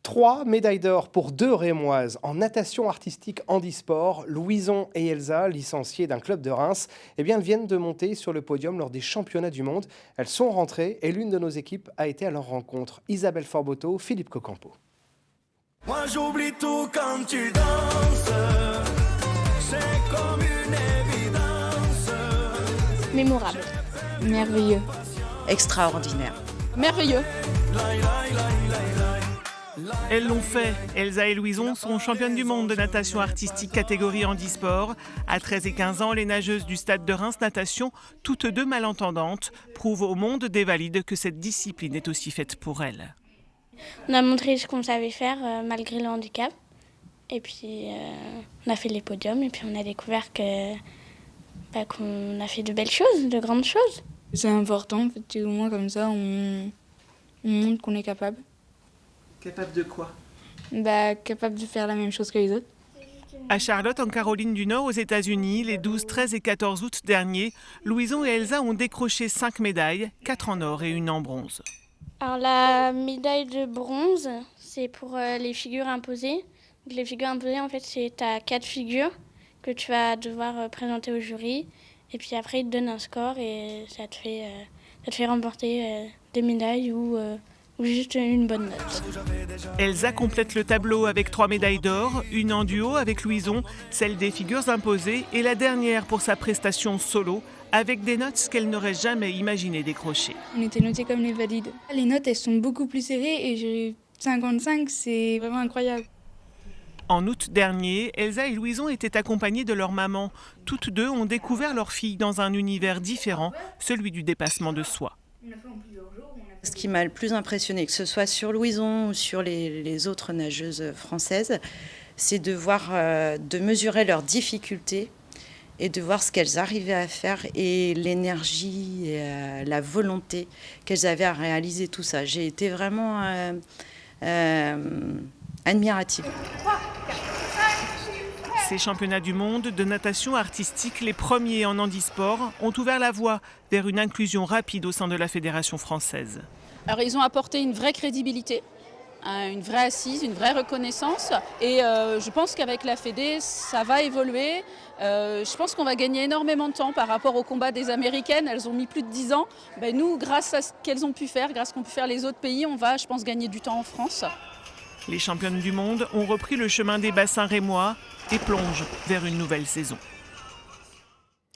3 médailles d'or pour 2 Rémoises en natation artistique handisport. Louison et Elsa, licenciées d'un club de Reims, elles viennent de monter sur le podium lors des championnats du monde. Elles sont rentrées et l'une de nos équipes a été à leur rencontre. Isabelle Forboto, Philippe Cocampo. Moi j'oublie tout quand tu danses, c'est comme une évidence. Mémorable. Merveilleux. Extraordinaire. Merveilleux. Elles l'ont fait. Elsa et Louison sont championnes du monde de natation artistique catégorie handisport. À 13 et 15 ans, les nageuses du stade de Reims Natation, toutes deux malentendantes, prouvent au monde des valides que cette discipline est aussi faite pour elles. On a montré ce qu'on savait faire malgré le handicap. Et puis on a fait les podiums et puis on a découvert qu'on a fait de belles choses, de grandes choses. C'est important, en fait, au moins comme ça on montre qu'on est capable. Capable de quoi ? Capable de faire la même chose que les autres. À Charlotte, en Caroline du Nord, aux États-Unis, les 12, 13 et 14 août derniers, Louison et Elsa ont décroché 5 médailles, 4 en or et 1 en bronze. Alors la médaille de bronze, c'est pour les figures imposées. Donc, les figures imposées, en fait, c'est t'as 4 figures que tu vas devoir présenter au jury. Et puis après, ils te donnent un score et ça te fait remporter des médailles ou juste une bonne note. Elsa complète le tableau avec 3 médailles d'or, une en duo avec Louison, celle des figures imposées et la dernière pour sa prestation solo, avec des notes qu'elle n'aurait jamais imaginé décrocher. On était notés comme les valides. Les notes, elles sont beaucoup plus serrées et j'ai 55, c'est vraiment incroyable. En août dernier, Elsa et Louison étaient accompagnées de leur maman. Toutes deux ont découvert leur fille dans un univers différent, celui du dépassement de soi. Ce qui m'a le plus impressionné, que ce soit sur Louison ou sur les autres nageuses françaises, c'est de mesurer leurs difficultés et de voir ce qu'elles arrivaient à faire et l'énergie et la volonté qu'elles avaient à réaliser tout ça. J'ai été vraiment admirative. Ces championnats du monde de natation artistique, les premiers en handisport, ont ouvert la voie vers une inclusion rapide au sein de la Fédération française. Alors ils ont apporté une vraie crédibilité, une vraie assise, une vraie reconnaissance. Et je pense qu'avec la Fédé, ça va évoluer. Je pense qu'on va gagner énormément de temps par rapport au combat des Américaines. Elles ont mis plus de 10 ans. Nous, grâce à ce qu'elles ont pu faire, grâce à ce qu'ont pu faire les autres pays, on va, je pense, gagner du temps en France. Les championnes du monde ont repris le chemin des bassins rémois et plongent vers une nouvelle saison.